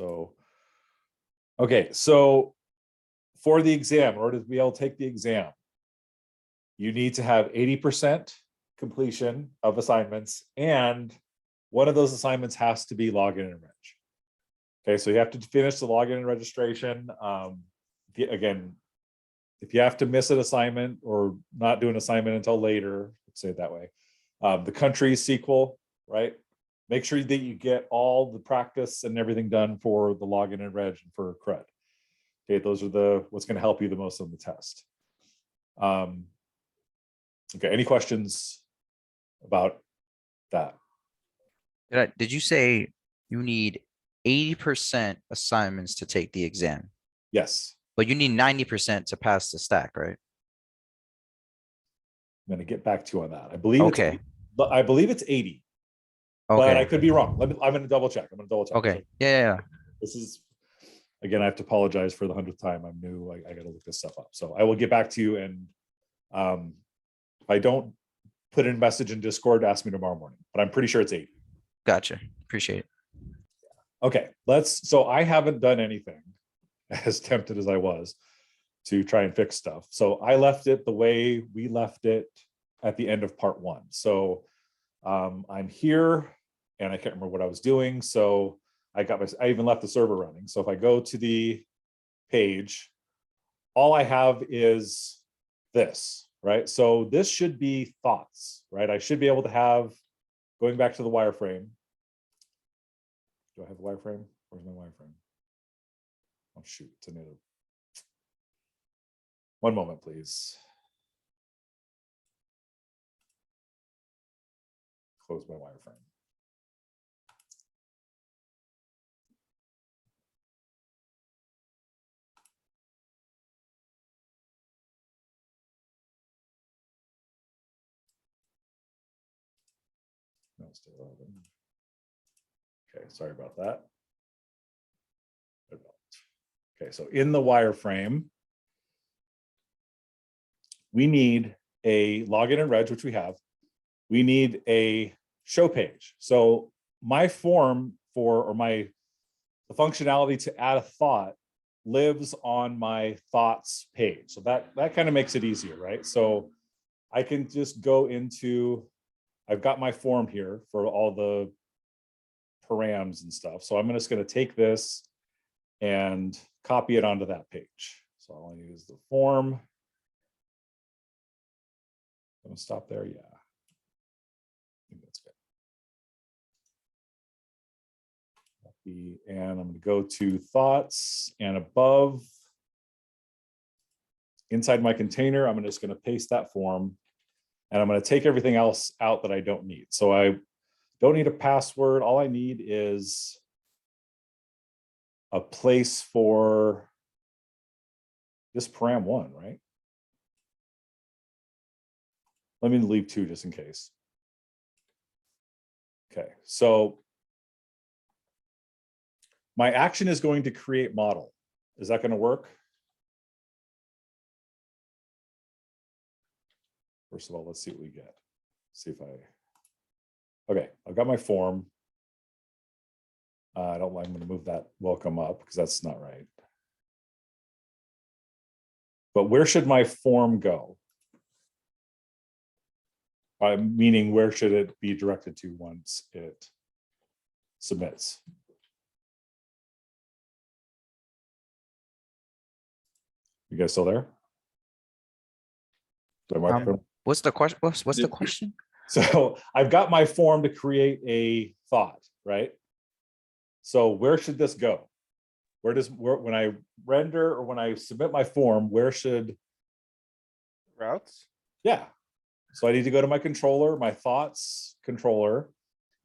So, okay, so for the exam, in order to be able to take the exam, you need to have 80% completion of assignments, and one of those assignments has to be login and reg. Okay, so you have to finish the login and registration. Again, if you have to miss an assignment or not do an assignment until later, let's say it that way, the country SQL, right? Make sure that you get all the practice and everything done for the login and reg and for CRUD. Okay, those are what's going to help you the most on the test. Okay, any questions about that? Did you say you need 80% assignments to take the exam, Yes, but you need 90% to pass the stack, right? I'm going to get back to you on that. I believe Okay. I believe it's 80, but I Okay. could be wrong. I'm going to double check. Okay. So Yeah. this is, again, I have to apologize for the 100th time. I'm new. I got to look this stuff up. So I will get back to you. And if I don't put in a message in Discord, ask me tomorrow morning, but I'm pretty sure it's 80. Gotcha. Appreciate it. Okay, so I haven't done anything, as tempted as I was, to try and fix stuff. So I left it the way we left it at the end of part 1. So I'm here and I can't remember what I was doing. So I even left the server running. So if I go to the page, all I have is this, right? So this should be thoughts, right? I should be able to have, going back to the wireframe. Do I have a wireframe? Where's my wireframe? Oh shoot, it's a native. One moment, please. Close my wireframe. No, it's still open. Okay, sorry about that. Okay, so in the wireframe, we need a login and reg, which we have. We need a show page. So my form the functionality to add a thought lives on my thoughts page. So that kind of makes it easier, right? So I can just go into, I've got my form here for all the params and stuff. So I'm just going to take this and copy it onto that page. So all I need is the form. I'm going to stop there. Yeah. I think that's good. And I'm going to go to thoughts, and above, inside my container, I'm just going to paste that form, and I'm going to take everything else out that I don't need. So I don't need a password. All I need is a place for this param1, right? Let me leave 2 just in case. Okay, so my action is going to create model. Is that going to work? First of all, let's see what we get. See if okay, I've got my form. I'm going to move that welcome up because that's not right. But where should my form go? Meaning, where should it be directed to once it submits? You guys still there? What's the question? What's the question? So I've got my form to create a thought, right? So where should this go? When I render or when I submit my form, where should Routes? Yeah. So I need to go to my controller, my thoughts controller,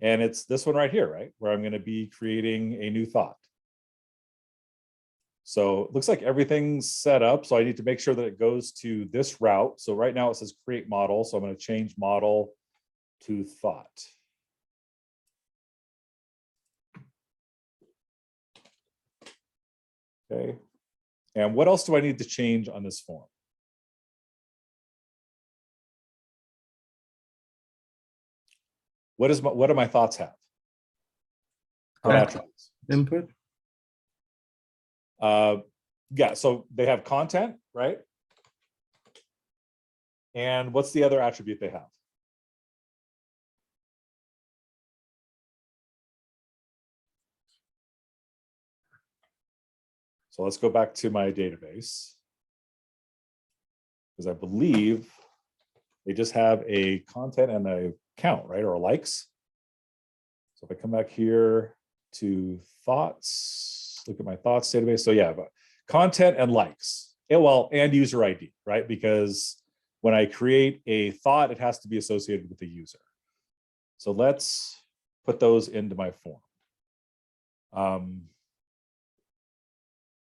and it's this one right here, right? Where I'm going to be creating a new thought. So it looks like everything's set up. So I need to make sure that it goes to this route. So right now it says create model. So I'm going to change model to thought. Okay. And what else do I need to change on this form? What do my thoughts have? What attributes? Input. Yeah, so they have content, right? And what's the other attribute they have? So let's go back to my database. Because I believe they just have a content and a count, right? Or likes. So if I come back here to thoughts, look at my thoughts database. So yeah, but content and likes. Yeah, well, and user ID, right? Because when I create a thought, it has to be associated with the user. So let's put those into my form.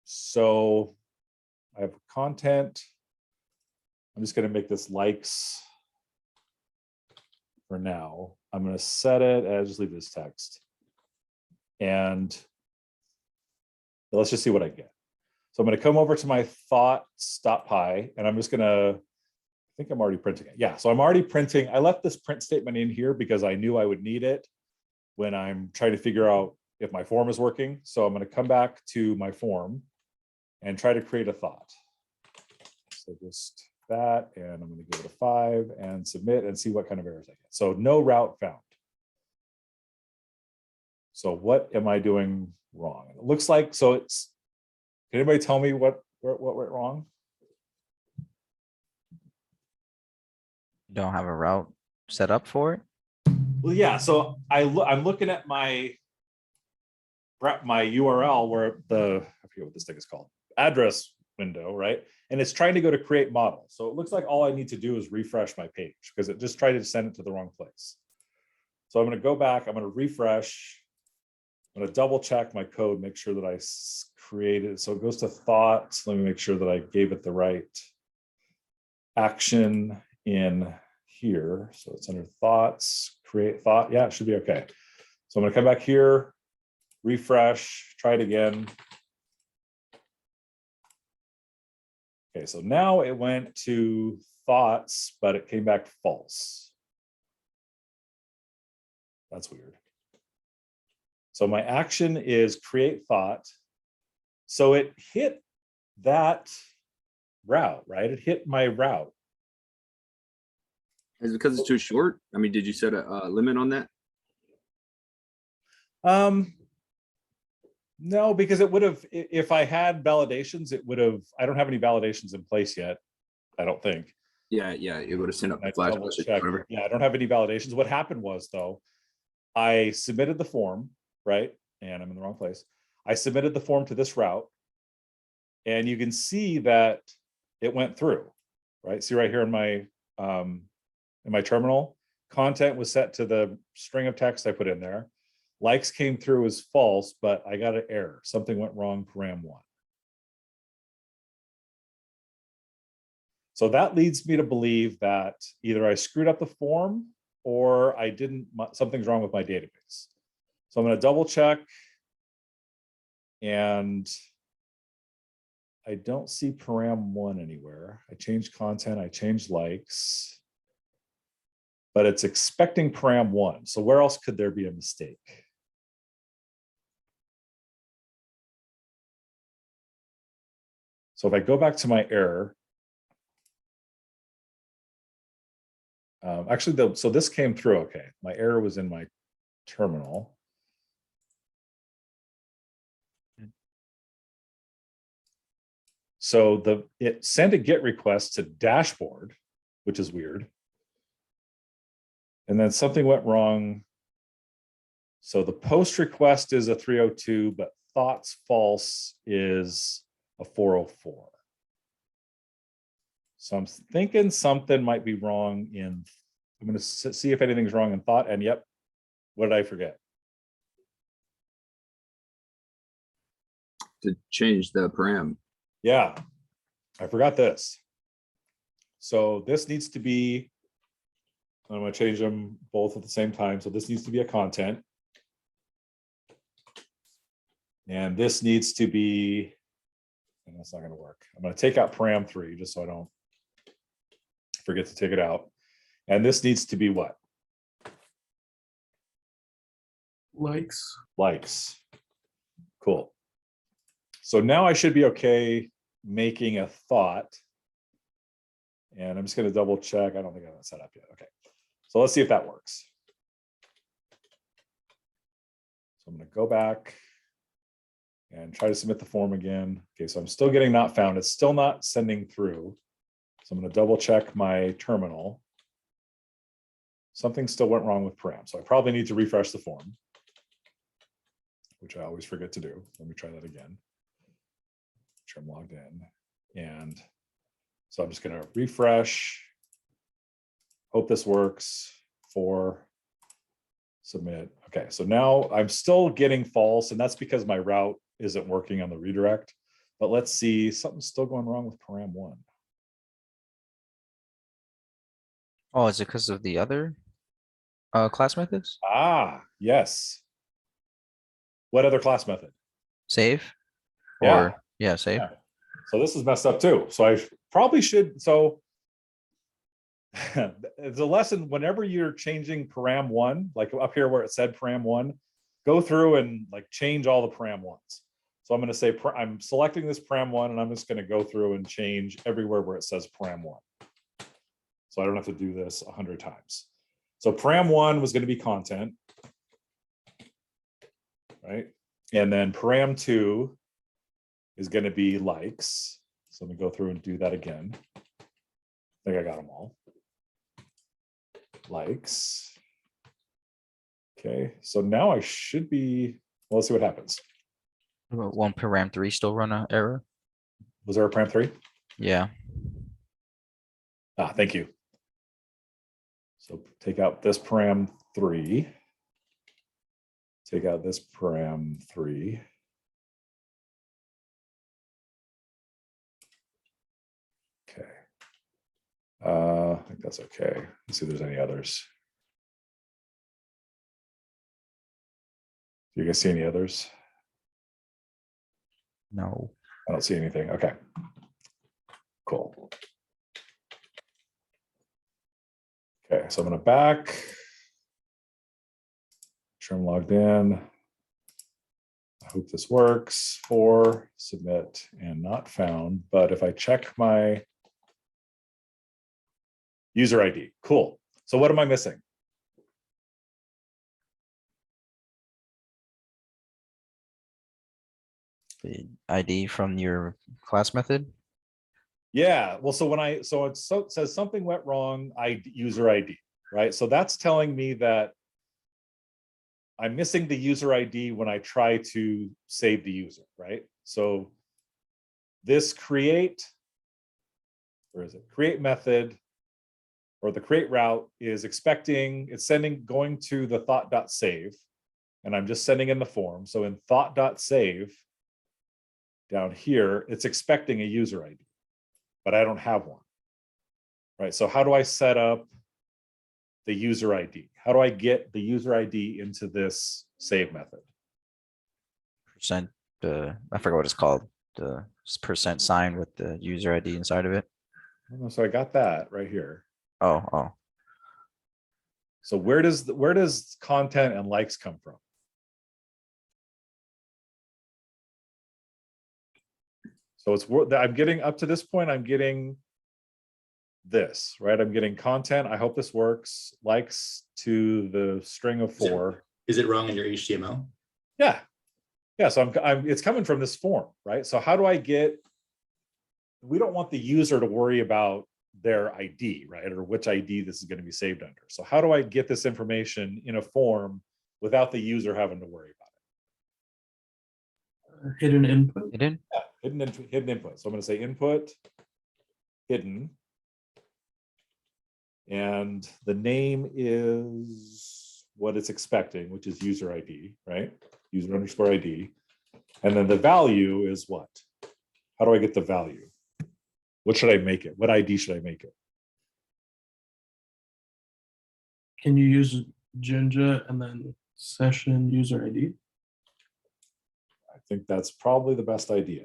So I have content. I'm just going to make this likes for now. I'm going to set it as, just leave this text. And let's just see what I get. So I'm going to come over to my thoughts.py, and I'm just going to, I think I'm already printing it. Yeah, so I'm already printing. I left this print statement in here because I knew I would need it when I'm trying to figure out if my form is working. So I'm going to come back to my form and try to create a thought. So just that, and I'm going to give it a 5 and submit and see what kind of errors I get. So no route found. So what am I doing wrong? It looks like, so it's, can anybody tell me what went wrong? You don't have a route set up for it? Well, yeah, so I'm looking at my URL where I forget what this thing is called, address window, right? And it's trying to go to create model. So it looks like all I need to do is refresh my page because it just tried to send it to the wrong place. So I'm going to go back, I'm going to refresh. I'm going to double check my code, make sure that I created. So it goes to thoughts. Let me make sure that I gave it the right action in here. So it's under thoughts, create thought. Yeah, it should be okay. So I'm going to come back here, refresh, try it again. Okay, so now it went to thoughts, but it came back false. That's weird. So my action is create thought. So it hit that route, right? It hit my route. Is it because it's too short? I mean, did you set a limit on that? No, because it would have, if I had validations, it would have, I don't have any validations in place yet. I don't think. Yeah, it would have sent up I the flash double message. checked. Whatever. Yeah, I don't have any validations. What happened was though, I submitted the form, right? And I'm in the wrong place. I submitted the form to this route. And you can see that it went through, right? See right here in my terminal, content was set to the string of text I put in there. Likes came through as false, but I got an error. Something went wrong, param 1. So that leads me to believe that either I screwed up the form or I didn't, something's wrong with my database. So I'm going to double check. And I don't see param 1 anywhere. I changed content, I changed likes, but it's expecting param 1. So where else could there be a mistake? So if I go back to my error, actually, so this came through okay. My error was in my terminal. So it sent a GET request to dashboard, which is weird. And then something went wrong. So the post request is a 302, but thoughts false is a 404. So I'm thinking something might be wrong in, I'm going to see if anything's wrong in thought. And yep, what did I forget? To change the param. Yeah, I forgot this. So this needs to be, I'm going to change them both at the same time. So this needs to be a content. And this needs to be, and that's not going to work. I'm going to take out param 3 just so I don't forget to take it out. And this needs to be what? Likes. Likes. Cool. So now I should be okay making a thought. And I'm just going to double check. I don't think I have that set up yet. Okay. So let's see if that works. So I'm going to go back and try to submit the form again. Okay, so I'm still getting not found. It's still not sending through. So I'm going to double check my terminal. Something still went wrong with param. So I probably need to refresh the form, which I always forget to do. Let me try that again. Make sure I'm logged in. And so I'm just going to refresh. Hope this works for submit. Okay, so now I'm still getting false, and that's because my route isn't working on the redirect. But let's see, something's still going wrong with param1. Oh, is it because of the other class methods? Ah, yes. What other class method? Save? Yeah. Or yeah, save. Yeah. So this is messed up too. So I probably should, so it's a lesson whenever you're changing param1, like up here where it said param1, go through and like change all the param1s. So I'm going to say I'm selecting this param1 and I'm just going to go through and change everywhere where it says param1. So I don't have to do this 100 times. So param1 was going to be content, right? And then param2 is going to be likes. So let me go through and do that again. I think I got them all. Likes. Okay, so now I should be, well, let's see what happens. Won't param3 still run an error? Was there a param3? Yeah. Ah, thank you. So take out this param3. Take out this param3. Okay. I think that's okay. Let's see if there's any others. Do you guys see any others? No. I don't see anything. Okay. Cool. Okay, so I'm going to back. Sure I'm logged in. I hope this works for submit and not found. But if I check my user ID, cool. So what am I missing? The ID from your class method? Yeah, well, so when it says something went wrong, user ID, right? So that's telling me that I'm missing the user ID when I try to save the user, right? So this create, where is it? Create method, or the create route is expecting, it's going to the thought.save, and I'm just sending in the form. So in thought.save, down here, it's expecting a user ID, but I don't have one, right? So how do I set up the user ID? How do I get the user ID into this save method? Percent, I forgot what it's called. The percent sign with the user ID inside of it. So I got that right here. Oh. So where does content and likes come from? So I'm getting up to this point, I'm getting this, right? I'm getting content. I hope this works. Likes to the string of 4. Is it wrong in your HTML? Yeah. Yeah. So it's coming from this form, right? So how do I we don't want the user to worry about their ID, right? Or which ID this is going to be saved under. So how do I get this information in a form without the user having to worry about it? Hidden input. Hidden? Yeah, hidden input. So I'm going to say input, hidden. And the name is what it's expecting, which is user ID, right? User underscore ID. And then the value is what? How do I get the value? What should I make it? What ID should I make it? Can you use Jinja and then session user ID? I think that's probably the best idea,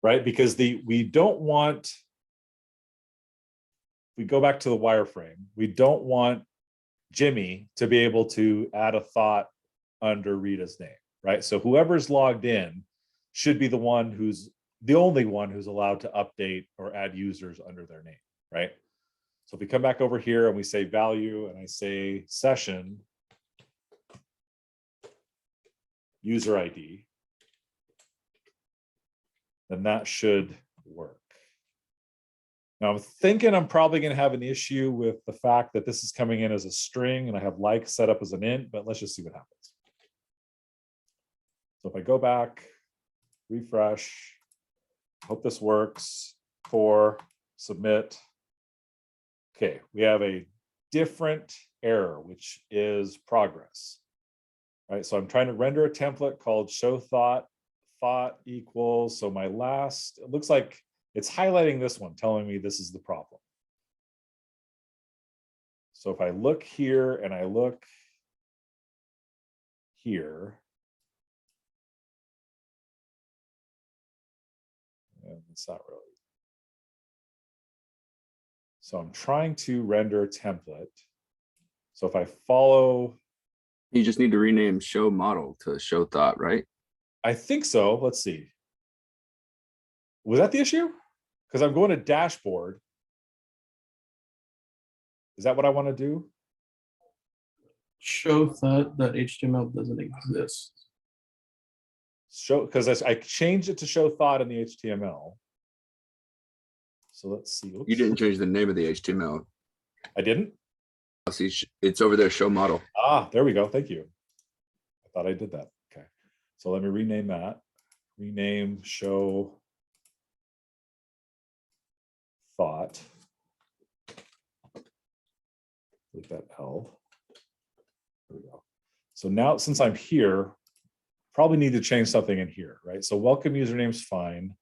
right? Because we don't want, we go back to the wireframe, we don't want Jimmy to be able to add a thought under Rita's name, right? So whoever's logged in, should be the one who's the only one who's allowed to update or add users under their name, right? So if we come back over here and we say value and I say session, user ID, then that should work. Now I'm thinking I'm probably going to have an issue with the fact that this is coming in as a string and I have like set up as an int, but let's just see what happens. So if I go back, refresh, hope this works, for submit. Okay, we have a different error, which is progress. Right, so I'm trying to render a template called show thought equals. So my last, it looks like it's highlighting this one, telling me this is the problem. So if I look here and I look here, and it's not really. So I'm trying to render a template. So if I follow, You just need to rename show model to show thought, right? I think so. Let's see. Was that the issue? Because I'm going to dashboard. Is that what I want to do? Show that HTML doesn't exist. Show, because I changed it to show thought in the HTML. So let's see. Oops. You didn't change the name of the HTML. I didn't? See, it's over there, show model. Ah, there we go. Thank you. I thought I did that. Okay. So let me rename that. Rename show thought. Leave that L. There we go. So now, since I'm here, probably need to change something in here, right? So welcome username's fine.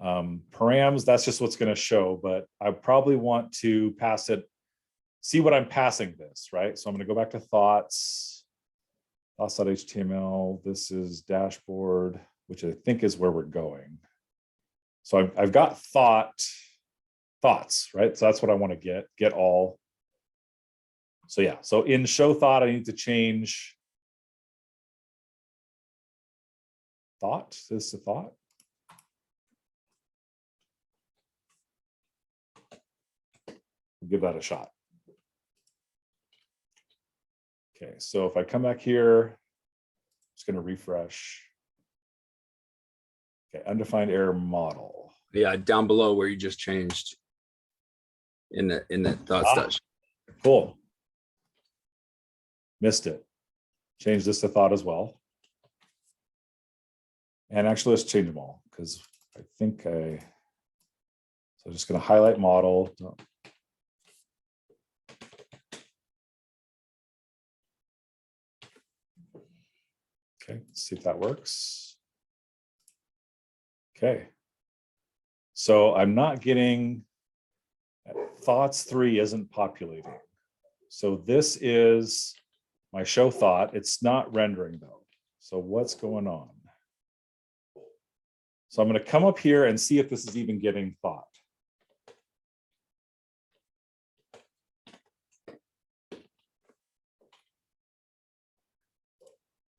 Params, that's just what's going to show, but I probably want to pass it, see what I'm passing this, right? So I'm going to go back to thoughts.html. This is dashboard, which I think is where we're going. So I've got thoughts, right? So that's what I want to get all. So yeah, so in show thought, I need to change thought. This is a thought. Give that a shot. Okay, so if I come back here, just going to refresh. Okay, undefined error model. Yeah, down below where you just changed in the thought stuff. Cool. Missed it. Change this to thought as well. And actually, let's change them all because I think so I'm just going to highlight model. Okay, let's see if that works. Okay. So I'm not getting, thoughts 3 isn't populating. So this is my show thought. It's not rendering though. So what's going on? So I'm going to come up here and see if this is even getting thought.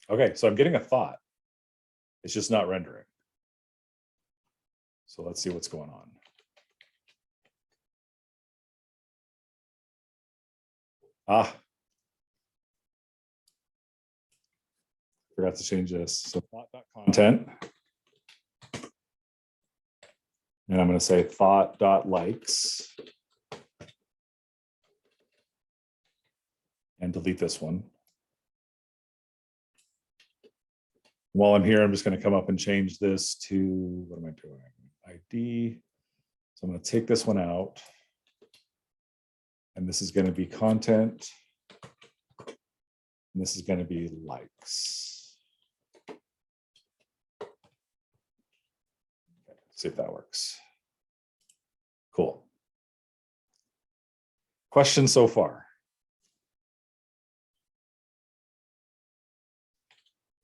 Okay, so I'm getting a thought. It's just not rendering. So let's see what's going on. Forgot to change this. So thought.content. And I'm going to say thought.likes. And delete this one. While I'm here, I'm just going to come up and change this to, what am I doing? ID. So I'm going to take this one out. And this is going to be content. And this is going to be likes. Okay, see if that works. Cool. Questions so far?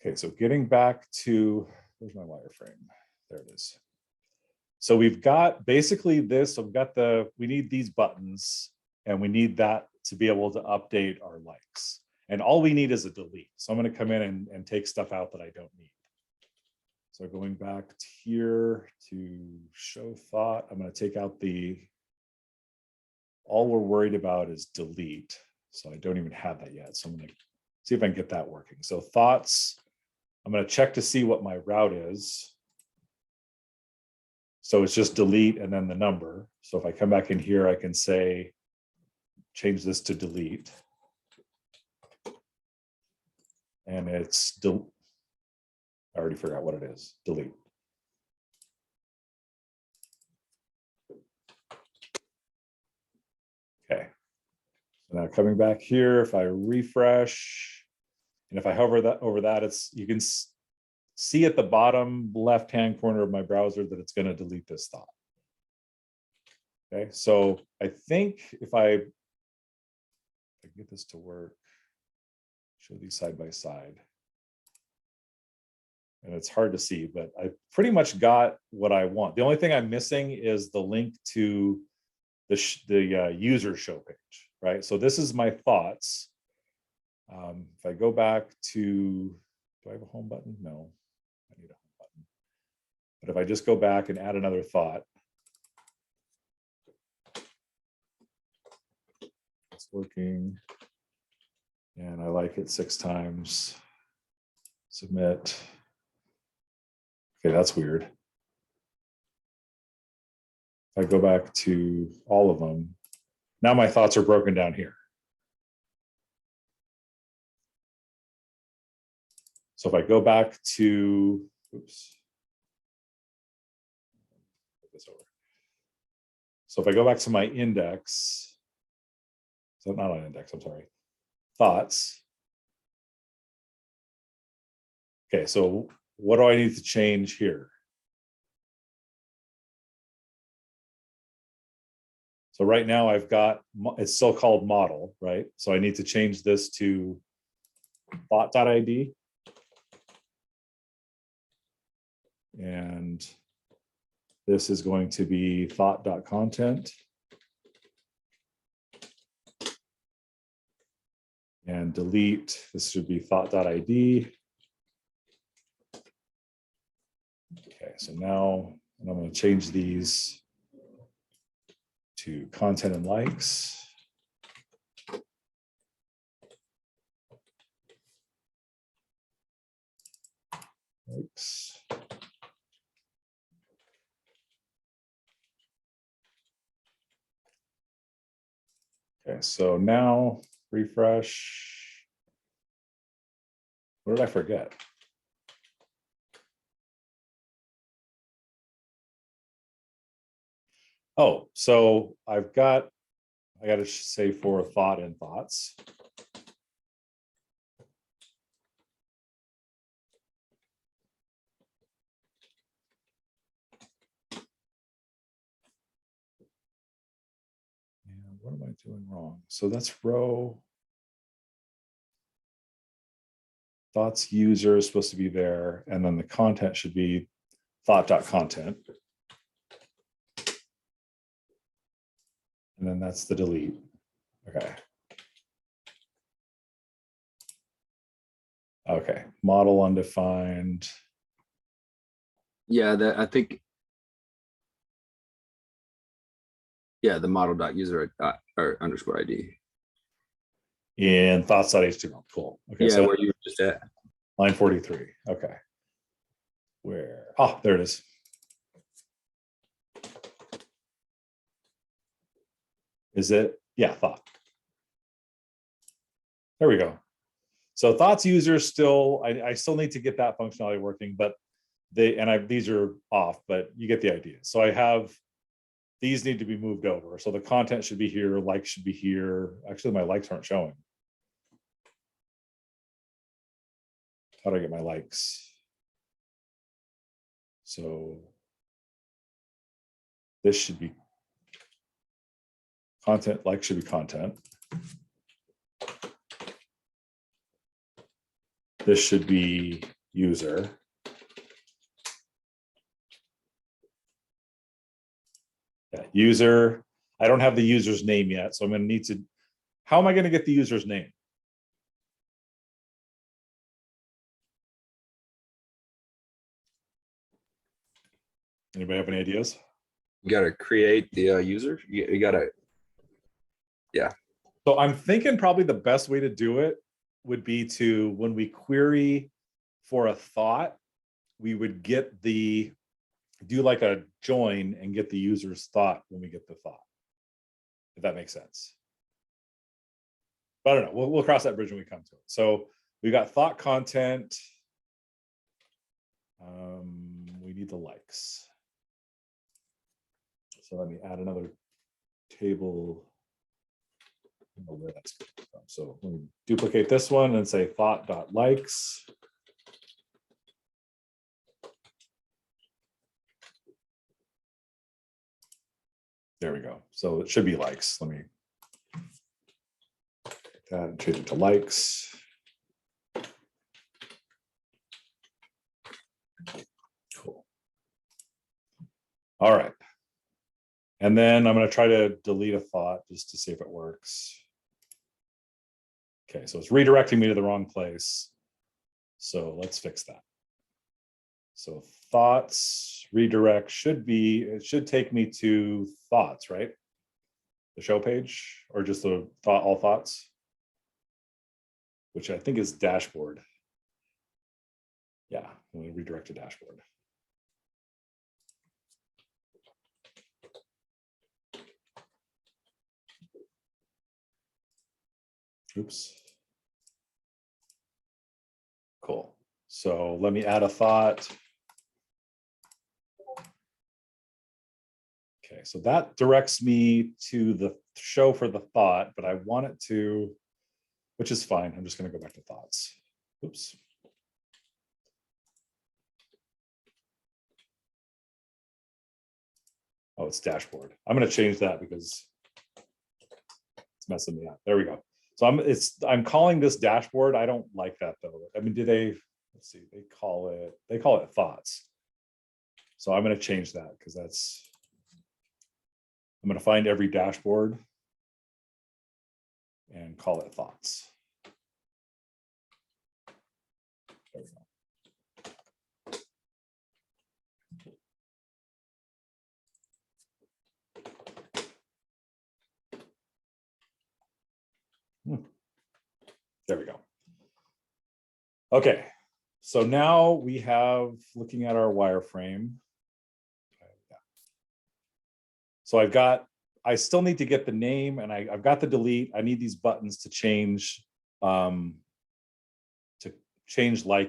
Okay, so getting back to, where's my wireframe? There it is. So we've got basically this, so we've got we need these buttons and we need that to be able to update our likes. And all we need is a delete. So I'm going to come in and take stuff out that I don't need. So going back here to show thought, I'm going to take out all we're worried about is delete. So I don't even have that yet. So I'm going to see if I can get that working. So thoughts, I'm going to check to see what my route is. So it's just delete and then the number. So if I come back in here, I can say, change this to delete. And it's, I already forgot what it is, delete. Okay. So now coming back here, if I refresh, and if I hover that over that, you can see at the bottom left-hand corner of my browser that it's going to delete this thought. Okay, so I think if I can get this to work, show these side by side. And it's hard to see, but I pretty much got what I want. The only thing I'm missing is the link to the user show page, right? So this is my thoughts. If I go back to, do I have a home button? No, I need a home button. But if I just go back and add another thought, it's working. And I like it 6 times. Submit. Okay, that's weird. If I go back to all of them, now my thoughts are broken down here. So if I go back to, oops. Put this over. So if I go back to my index, so not on index, I'm sorry, thoughts. Okay, so what do I need to change here? So right now I've got, it's still called model, right? So I need to change this to thought.id. And this is going to be thought.content. And delete, this should be thought.id. Okay, so now I'm going to change these to content and likes. Likes. Okay, so now refresh. What did I forget? Oh, so I got to say for thought and thoughts. And what am I doing wrong? So that's row. Thoughts user is supposed to be there, and then the content should be thought.content. And then that's the delete. Okay. Okay, model undefined. Yeah, I think. Yeah, the model.user or underscore ID. In thoughts.html. Cool. Okay, Yeah, so where you were just at. line 43. Okay. Where? Oh, there it is. Is it? Yeah, thought. There we go. So thoughts user still, I still need to get that functionality working, but these are off, but you get the idea. So I have, these need to be moved over. So the content should be here, likes should be here. Actually, my likes aren't showing. How do I get my likes? So this should be content, like should be content. This should be user. Yeah, user. I don't have the user's name yet, so I'm going to need to, how am I going to get the user's name? Anybody have any ideas? You gotta create the user. You gotta, So I'm thinking probably the best way to do it would be to, when we query for a thought, we would get do like a join and get the user's thought when we get the thought. If that makes sense. But I don't know, we'll cross that bridge when we come to it. So we got thought content. We need the likes. So let me add another table. I don't know where that's coming from. So let me duplicate this one and say thought.likes. There we go. So it should be likes. Let me change it to likes. Cool. All right. And then I'm going to try to delete a thought just to see if it works. Okay, so it's redirecting me to the wrong place. So let's fix that. So thoughts redirect it should take me to thoughts, right? The show page, or just the all thoughts, which I think is dashboard. Yeah, I'm going to redirect to dashboard. Oops. Cool. So let me add a thought. Okay, so that directs me to the show for the thought, but I want it to, which is fine. I'm just going to go back to thoughts. Oops. Oh, it's dashboard. I'm going to change that because it's messing me up. There we go. So I'm calling this dashboard. I don't like that though. I mean, let's see, they call it thoughts. So I'm going to change that because I'm going to find every dashboard and call it thoughts. There we go. There we go. Okay, so now we have, looking at our wireframe. So I still need to get the name, and I've got the delete. I need these buttons to change like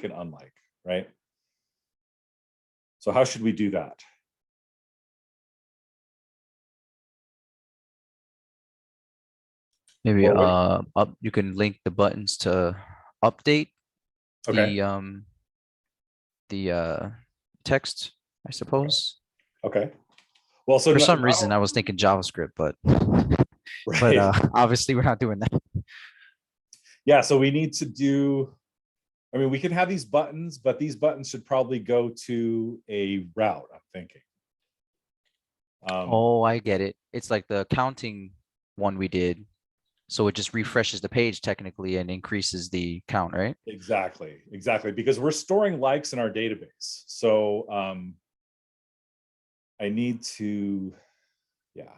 and unlike, right? So how should we do that? Maybe Well, you can link the buttons to update Okay, the text, I suppose. okay. Well, so For no- some reason I was thinking JavaScript, but right. obviously we're not doing that. Yeah, so we need to do, I mean, we can have these buttons, but these buttons should probably go to a route, I'm thinking. Oh, I get it. It's like the counting one we did. So it just refreshes the page technically and increases the count, right? Exactly, because we're storing likes in our database. So I need to, yeah.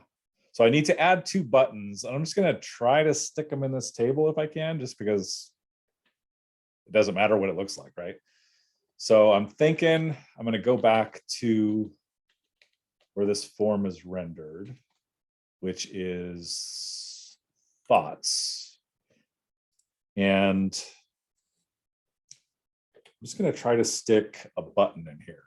So I need to add 2 buttons, and I'm just going to try to stick them in this table if I can, just because it doesn't matter what it looks like, right? So I'm thinking I'm going to go back to where this form is rendered, which is thoughts. And I'm just going to try to stick a button in here.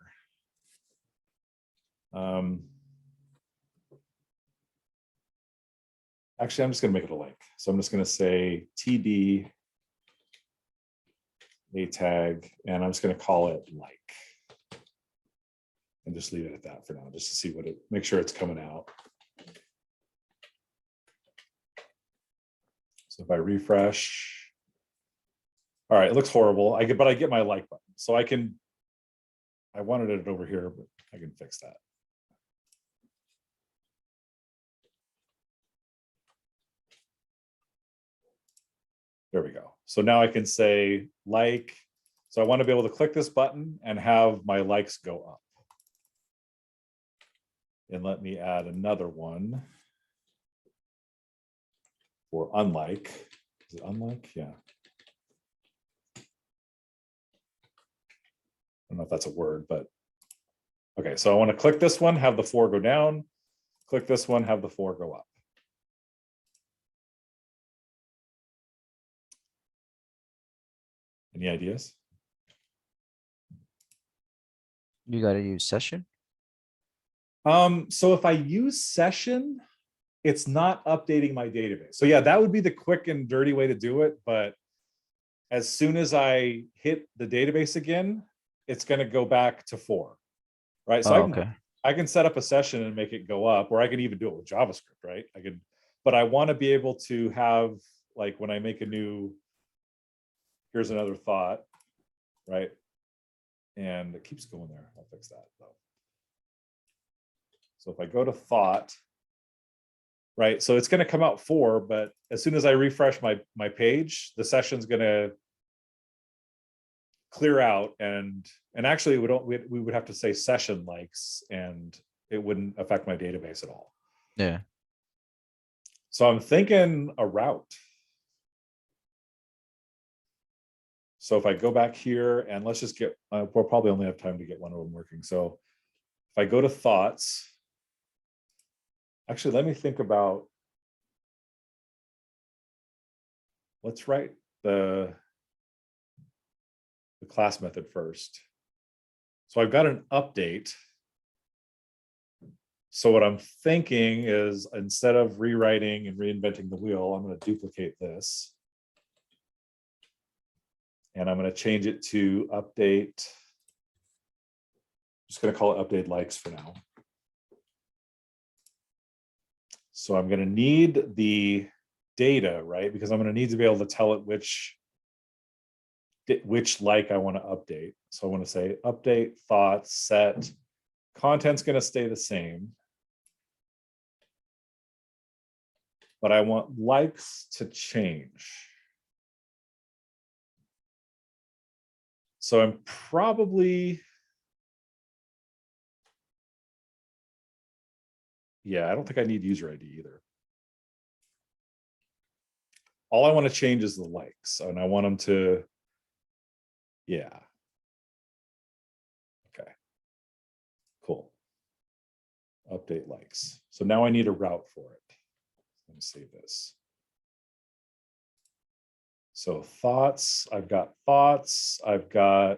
Actually, I'm just going to make it a link. So I'm just going to say TD a tag, and I'm just going to call it like, and just leave it at that for now, just to see make sure it's coming out. So if I refresh, all right, it looks horrible. But I get my like button, so I wanted it over here, but I can fix that. There we go. So now I can say like, so I want to be able to click this button and have my likes go up. And let me add another one for unlike. Is it unlike? Yeah. I don't know if that's a word, but okay. So I want to click this one, have the 4 go down, click this one, have the 4 go up. Any ideas? You gotta use session. So if I use session, it's not updating my database. So yeah, that would be the quick and dirty way to do it. But as soon as I hit the database again, it's going to go back to 4, right? So Oh, okay. I can set up a session and make it go up, or I can even do it with JavaScript, right? I could, but I want to be able to have, like, when I make a new, here's another thought, right? And it keeps going there. I'll fix that though. So if I go to thought, right? So it's going to come out 4, but as soon as I refresh my page, the session's going to clear out, and actually we would have to say session likes, and it wouldn't affect my database at all. Yeah. So I'm thinking a route. So if I go back here and let's just get, we'll probably only have time to get one of them working. So if I go to thoughts, actually, let me think about, let's write the class method first. So I've got an update. So what I'm thinking is, instead of rewriting and reinventing the wheel, I'm going to duplicate this. And I'm going to change it to update. Just going to call it update likes for now. So I'm going to need the data, right? Because I'm going to need to be able to tell it which like I want to update. So I want to say update thoughts set. Content's going to stay the same. But I want likes to change. So I'm probably, yeah, I don't think I need user ID either. All I want to change is the likes, and I want them to, yeah. Okay, cool. Update likes. So now I need a route for it. Let me save this. So thoughts, I've got thoughts, I've got,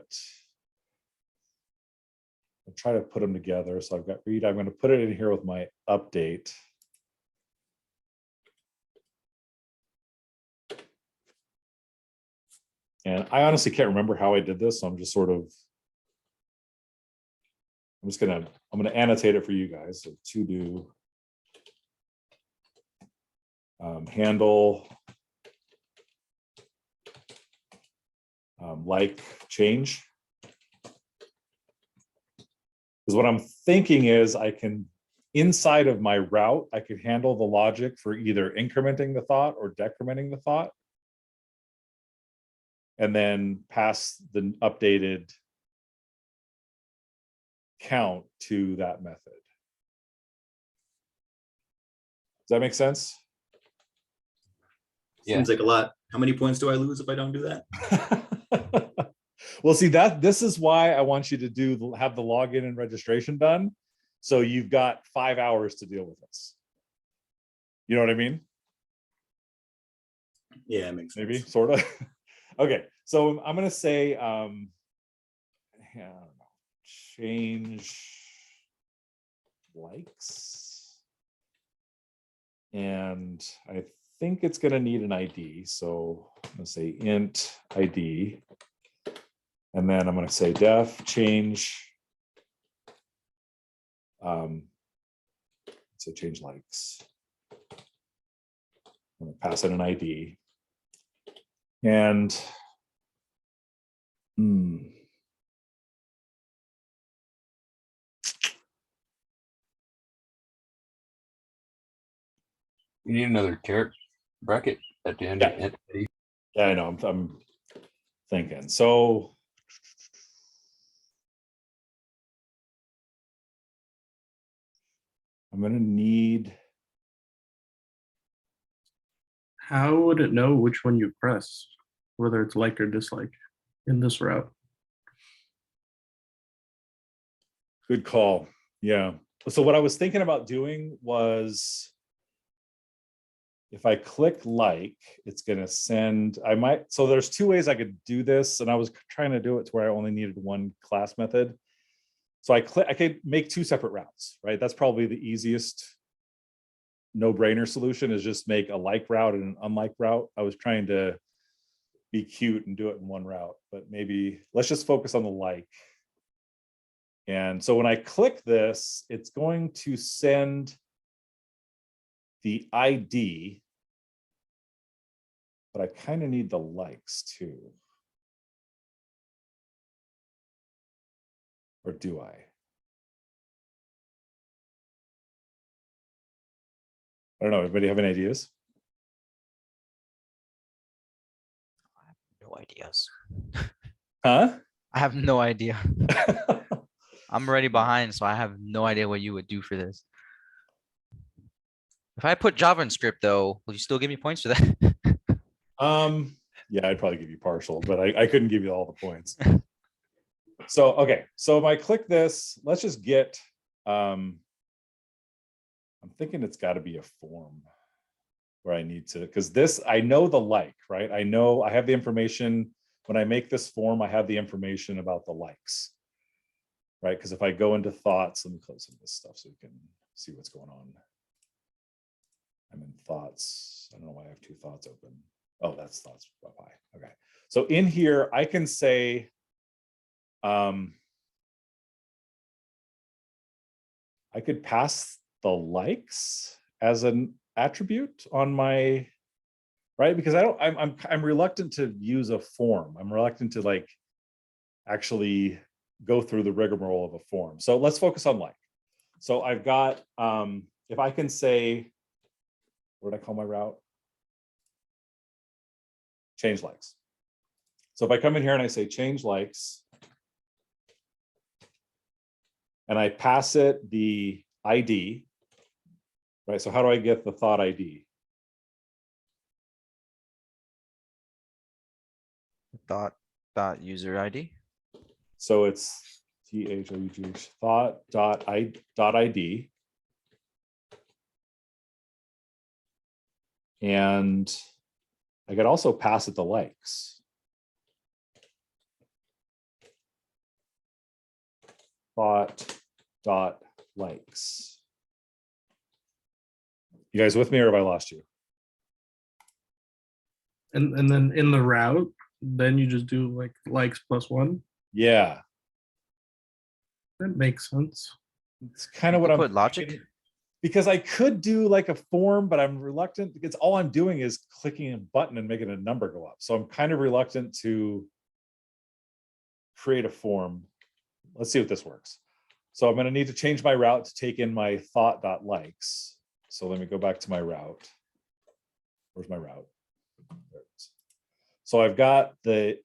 I'll try to put them together. So I've got read, I'm going to put it in here with my update. And I honestly can't remember how I did this. So I'm just sort of, I'm gonna annotate it for you guys. So to do handle like change. Because what I'm thinking is, I can, inside of my route, I could handle the logic for either incrementing the thought or decrementing the thought, and then pass the updated count to that method. Does that make sense? Yeah. Seems like a lot. How many points do I lose if I don't do that? Well, see, this is why I want you to have the login and registration done. So you've got 5 hours to deal with this. You know what I mean? Yeah, it makes sense. Maybe, sort of. Okay, so I'm going to say, I don't know, change likes. And I think it's going to need an ID. So I'm going to say int ID. And then I'm going to say def change. So change likes. I'm going to pass it an ID. And You need another caret bracket at the end. Yeah. Yeah, I know. I'm thinking. So I'm gonna need, How would it know which one you press, whether it's like or dislike in this route? good call. Yeah. So what I was thinking about doing was if I click like, it's gonna send, so there's two ways I could do this, and I was trying to do it to where I only needed one class method. So I could make two separate routes, right? That's probably the easiest no-brainer solution, is just make a like route and an unlike route. I was trying to be cute and do it in one route, but maybe let's just focus on the like. And so when I click this, it's going to send the ID, but I kind of need the likes too. Or do I? I don't know. Anybody have any ideas? No ideas. Huh? I have no idea. I'm already behind, so I have no idea what you would do for this. If I put JavaScript though, will you still give me points for that? Yeah, I'd probably give you partial, but I couldn't give you all the points. So, okay, so if I click this, let's just get, I'm thinking it's got to be a form where I need to, because this, I know the like, right? I know I have the information. When I make this form, I have the information about the likes, right? Because if I go into thoughts, let me close some of this stuff so we can see what's going on. I'm in thoughts. I don't know why I have two thoughts open. Oh, that's thoughts. Bye. Okay. So in here, I can say, I could pass the likes as an attribute on my, right? Because I'm reluctant to use a form. I'm reluctant to like actually go through the rigmarole of a form. So let's focus on like. So I've got, if I can say, what did I call my route? Change likes. So if I come in here and I say change likes, and I pass it the ID, right? So how do I get the thought ID? Dot user ID. So it's THOUGH thought.ID. And I could also pass it the likes. Thought.likes. You guys with me, or have I lost you? And then in the route, then you just do like likes +1. Yeah, That makes sense. it's kind of You what could I'm put logic. thinking. Because I could do like a form, but I'm reluctant because all I'm doing is clicking a button and making a number go up. So I'm kind of reluctant to create a form. Let's see if this works. So I'm going to need to change my route to take in my thought.likes. So let me go back to my route. Where's my route? There it is. So I've got the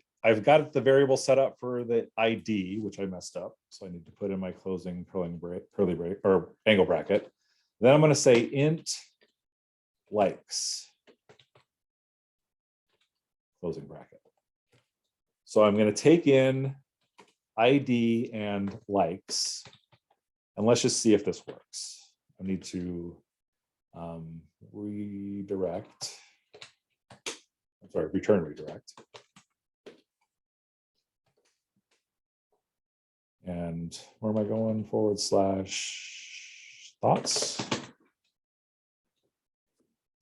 variable set up for the ID, which I messed up. So I need to put in my closing curly bracket or angle bracket. Then I'm going to say int likes, closing bracket. So I'm going to take in ID and likes, and let's just see if this works. I need to redirect. I'm sorry, return redirect. And where am I going? / thoughts.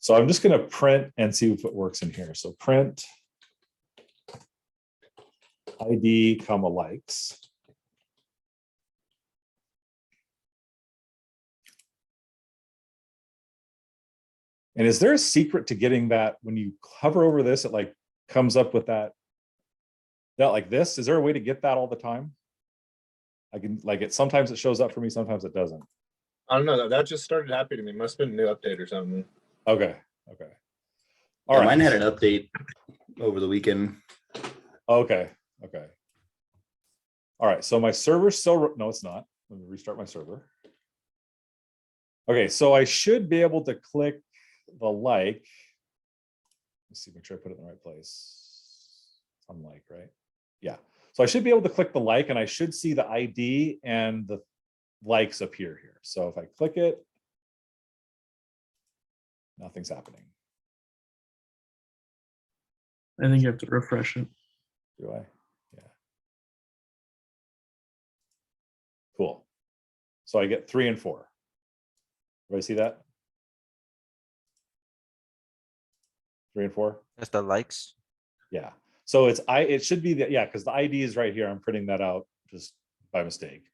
So I'm just going to print and see if it works in here. So print ID, comma likes. And is there a secret to getting that when you hover over this, it like comes up with that like this? Is there a way to get that all the time? I can like it. Sometimes it shows up for me. Sometimes it doesn't. I don't know. That just started happening to me. Must have been a new update or something. Okay. Okay. Yeah, All right. mine had an update over the weekend. Okay. Okay. All right. So my server's still, no, it's not. Let me restart my server. Okay, so I should be able to click the like. Let's see, make sure I put it in the right place. Unlike, right? Yeah. So I should be able to click the like and I should see the ID and the likes appear here. So if I click it, nothing's happening. I think you have to refresh it. Do I? Yeah. Cool. So I get 3 and 4. Everybody see that? 3 and 4? That's the likes. Yeah. So it should be yeah, because the ID is right here. I'm printing that out just by mistake.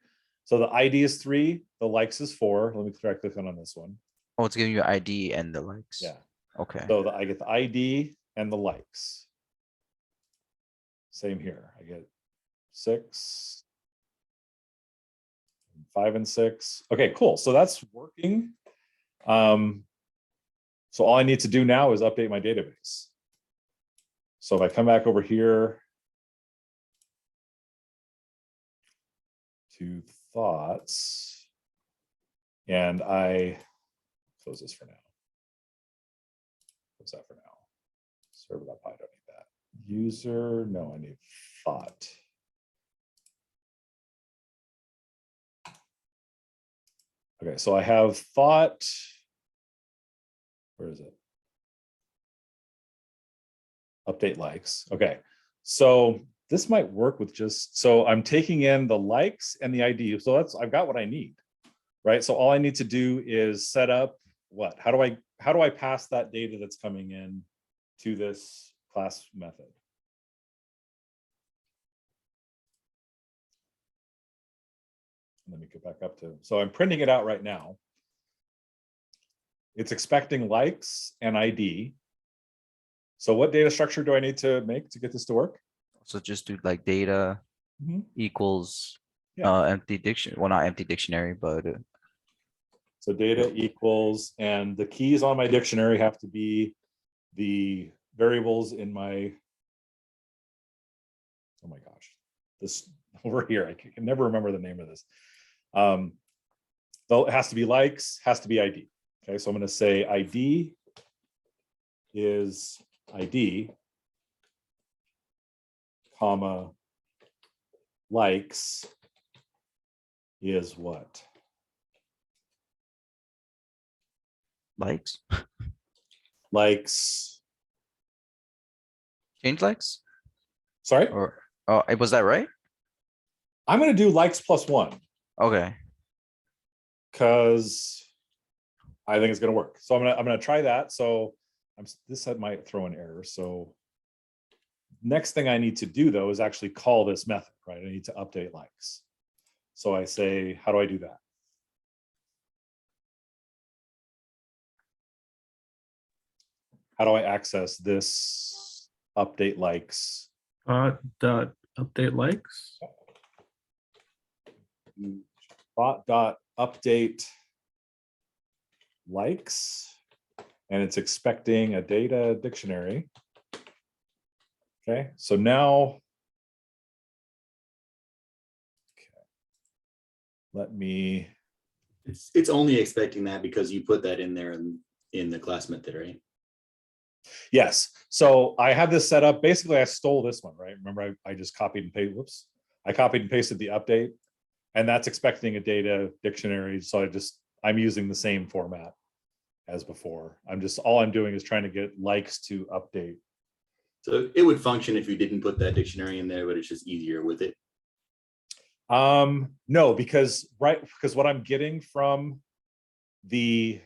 So the ID is 3, the likes is 4. Let me try clicking on this one. Oh, it's giving you ID and the likes. Yeah. Okay. So I get the ID and the likes. Same here. I get 6, 5 and 6. Okay, cool. So that's working. So all I need to do now is update my database. So if I come back over here to thoughts, and I close this for now. Close that for now. Server.py, I don't need that. User, no, I need thought. Okay, so I have thought. Where is it? Update likes. Okay, so this might work with just, so I'm taking in the likes and the ID. So I've got what I need, right? So all I need to do is set up what? How do I pass that data that's coming in to this class method? Let me get back up to, so I'm printing it out right now. It's expecting likes and ID. So what data structure do I need to make to get this to work? So just do like data Mhm. equals Yeah. empty dictionary. Well, not empty dictionary, but So data equals, and the keys on my dictionary have to be the variables in my, oh my gosh, this over here, I can never remember the name of this. Though it has to be likes, has to be ID. Okay, so I'm going to say ID is ID, comma, likes is what? likes. Likes, Change likes? sorry, Or was that right? I'm going to do likes +1 Okay. because I think it's going to work. So I'm going to try that. So this might throw an error. So next thing I need to do though is actually call this method, right? I need to update likes. So I say, how do I do that? How do I access this update likes? Dot update likes. Update likes, and it's expecting a data dictionary. Okay, so now, let me, It's only expecting that because you put that in there in the class method, right? yes. So I have this set up. Basically, I stole this one, right? Remember, I just copied and pasted. Whoops. I copied and pasted the update, and that's expecting a data dictionary. So I'm using the same format as before. All I'm doing is trying to get likes to update. So it would function if you didn't put that dictionary in there, but it's just easier with it. No, because what I'm getting from the,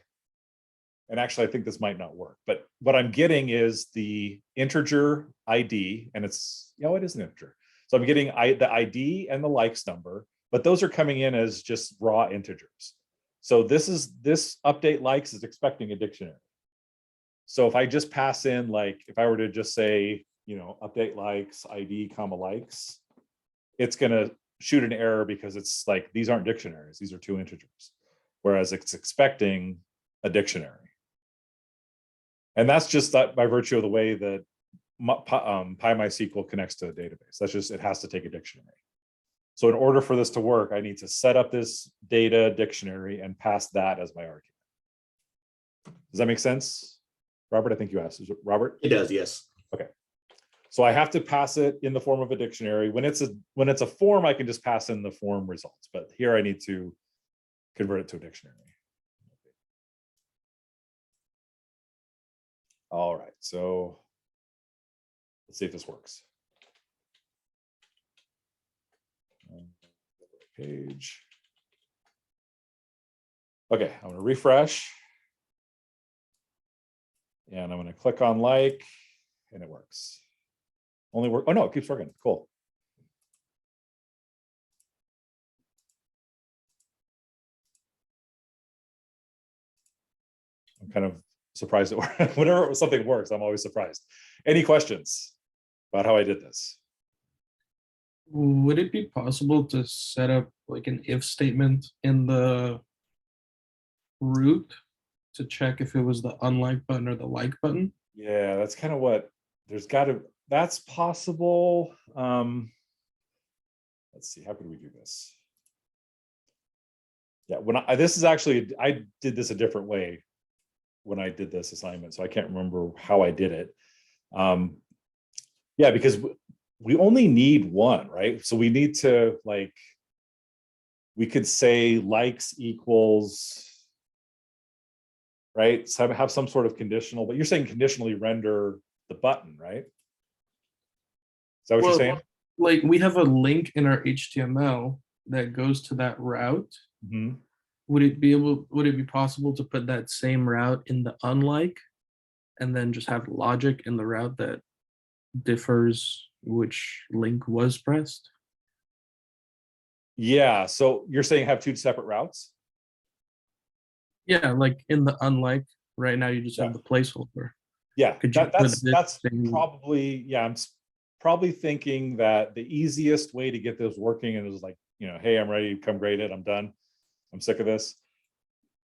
and actually I think this might not work, but what I'm getting is the integer ID, and it's, it is an integer. So I'm getting the ID and the likes number, but those are coming in as just raw integers. So this update likes is expecting a dictionary. So if I just pass in, like, if I were to just say, update likes, ID, comma likes, it's going to shoot an error because it's like, these aren't dictionaries. These are 2 integers, whereas it's expecting a dictionary. And that's just that by virtue of the way that PyMySQL connects to the database. That's just, it has to take a dictionary. So in order for this to work, I need to set up this data dictionary and pass that as my argument. Does that make sense? Robert, I think you asked. Is it Robert? It does, yes. So I have to pass it in the form of a dictionary. When it's a form, I can just pass in the form results, but here I need to convert it to a dictionary. All right, so let's see if this works. Page. Okay, I'm gonna refresh. And I'm gonna click on like, and it works. Only work, oh no, it keeps working, cool. I'm kind of surprised that whenever something works, I'm always surprised. Any questions about how I did this? Would it be possible to set up like an if statement in the root to check if it was the unlike button or the like button? Yeah, that's kind of what that's possible. Let's see, how could we do this? Yeah, this is actually, I did this a different way when I did this assignment, so I can't remember how I did it. Yeah, because we only need one, right? So we need to we could say likes equals, right? So have some sort of conditional, but you're saying conditionally render the button, right? Is that what you're saying? Like we have a link in our HTML that goes to that route. Mhm. Would it be possible to put that same route in the unlike and then just have logic in the route that differs which link was pressed? Yeah, so you're saying have two separate routes? Yeah, like in the unlike right now you just Yeah. have the placeholder. Yeah, Could you that's put this thing- probably, yeah, probably thinking that the easiest way to get this working and is hey, I'm ready, come grade it, I'm done, I'm sick of this.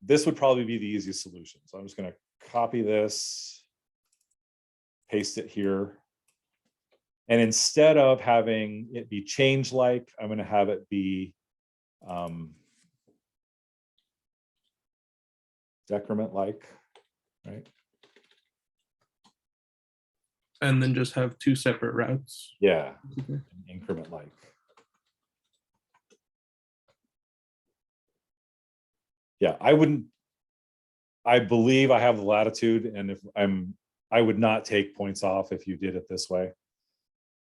This would probably be the easiest solution. So I'm just gonna copy this, paste it here. And instead of having it be change like, I'm gonna have it be decrement like, right? and then just have two separate routes. Yeah, increment like. Yeah, I believe I have the latitude, and if I would not take points off if you did it this way.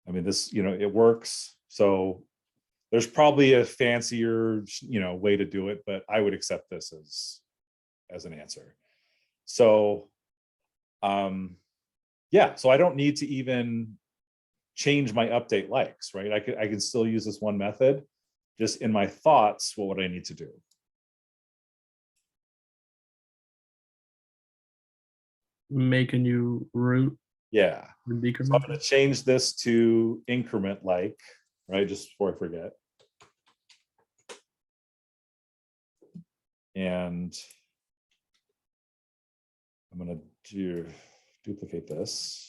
I mean, this, it works. So there's probably a fancier, way to do it, but I would accept this as an answer. So, yeah, so I don't need to even change my update likes, right? I can still use this one method. Just in my thoughts, what would I need to do? Make a new route. Yeah. and So decrement. I'm going to change this to increment like, right? Just before I forget. And I'm going to duplicate this.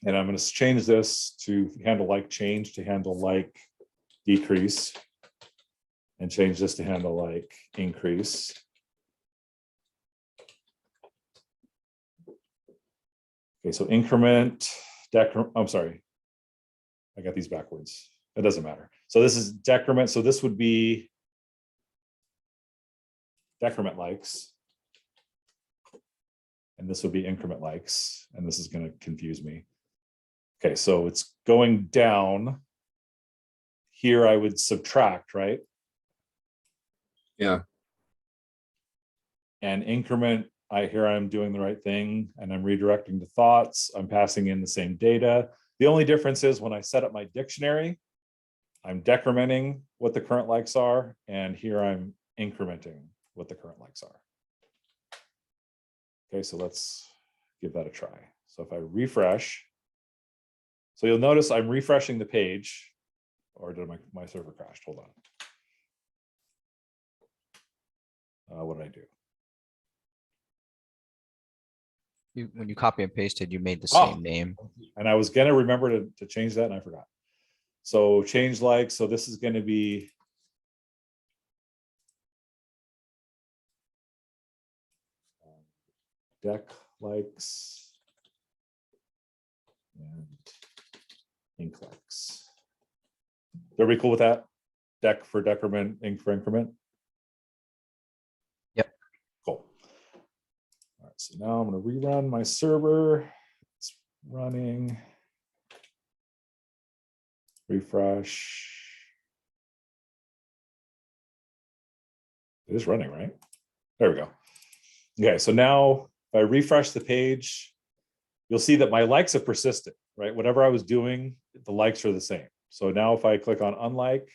And I'm going to change this to handle like change to handle like decrease. And change this to handle like increase. Okay, so increment, I'm sorry. I got these backwards. It doesn't matter. So this is decrement. So this would be decrement likes. And this would be increment likes. And this is going to confuse me. Okay, so it's going down. Here I would subtract, right? Yeah. And increment, here I'm doing the right thing and I'm redirecting to thoughts. I'm passing in the same data. The only difference is when I set up my dictionary, I'm decrementing what the current likes are, and here I'm incrementing what the current likes are. Okay, so let's give that a try. So if I refresh, so you'll notice I'm refreshing the page, or did my server crashed? Hold on. What did I do? When you copy and pasted, you made the Oh. same name. And I was gonna remember to change that and I forgot. So change like, so this is gonna be deck likes and ink likes. Everybody cool with that? Deck for decrement, ink for increment? Yep. Cool. All right, so now I'm going to rerun my server. It's running. Refresh. It is running, right? There we go. Okay, so now if I refresh the page, you'll see that my likes have persisted, right? Whatever I was doing, the likes are the same. So now if I click on unlike,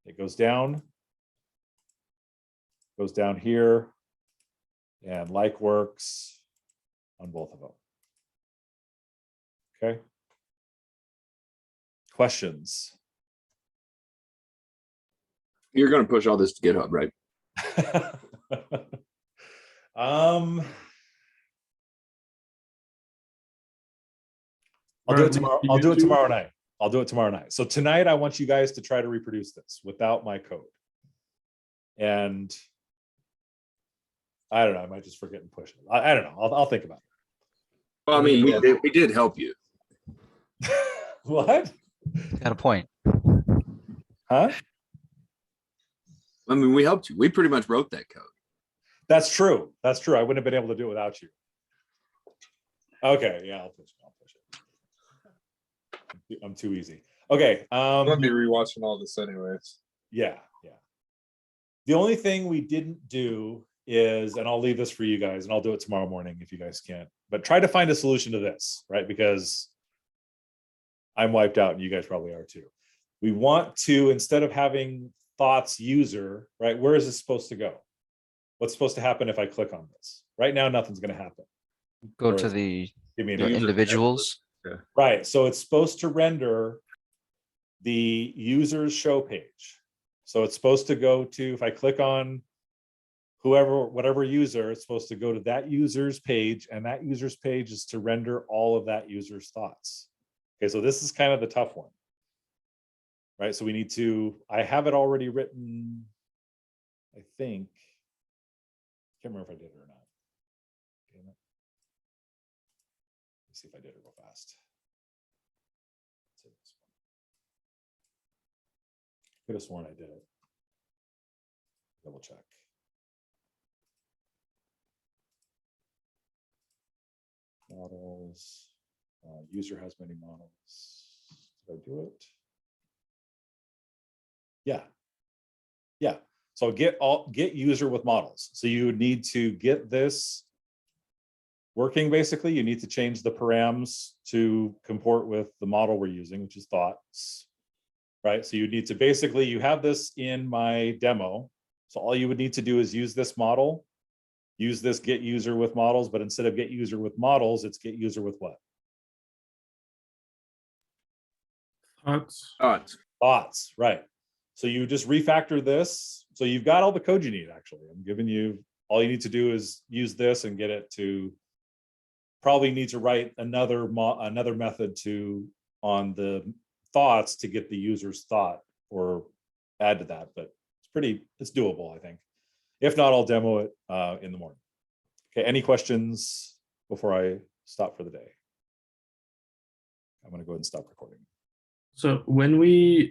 it goes down here, and like works on both of them. Okay. Questions? You're gonna push all this to GitHub, right? I'll do it Or tomorrow. I'll do it tomorrow night. I'll do it tomorrow night. So tonight I want you guys to try to reproduce this without my code. And I don't know, I might just forget and push it. I don't know. I'll think about Well, I mean, Yeah. we did help you. it. What? Got a point. Huh? I mean, we helped you. We pretty much wrote that code. That's true. That's true. I wouldn't have been able to do it without you. Okay, yeah, I'll push it. I'm too easy. Okay. I'm gonna be rewatching all this anyways. Yeah. The only thing we didn't do is, and I'll leave this for you guys, and I'll do it tomorrow morning if you guys can't, but try to find a solution to this, right? Because I'm wiped out and you guys probably are too. We want to, instead of having thoughts user, right? Where is this supposed to go? What's supposed to happen if I click on this? Right now, nothing's going to happen. Go Or to the Give me an the example. individuals. Right, so it's supposed to render the user's show page. So it's supposed to go to, if I click on whatever user, it's supposed to go to that user's page, and that user's page is to render all of that user's thoughts. Okay, so this is kind of the tough one. Right, so we need to, I have it already written, I think. Can't remember if I did it or not. Damn it. Let's see if I did it real fast. Could have sworn I did it. Double check. Models. User has many models. Did I do it? Yeah. So get user with models. So you would need to get this working. Basically, you need to change the params to comport with the model we're using, which is thoughts. Right, so you need to basically, you have this in my demo. So all you would need to do is use this model, use this get user with models, but instead of get user with models, it's get user with what? Thoughts, right. So you just refactor this. So you've got all the code you need, actually. I'm giving you, all you need to do is use this and get it to, probably need to write another method on the thoughts to get the user's thought or add to that, but it's doable, I think. If not, I'll demo it in the morning. Okay, any questions before I stop for the day? I'm gonna go ahead and stop recording. So when we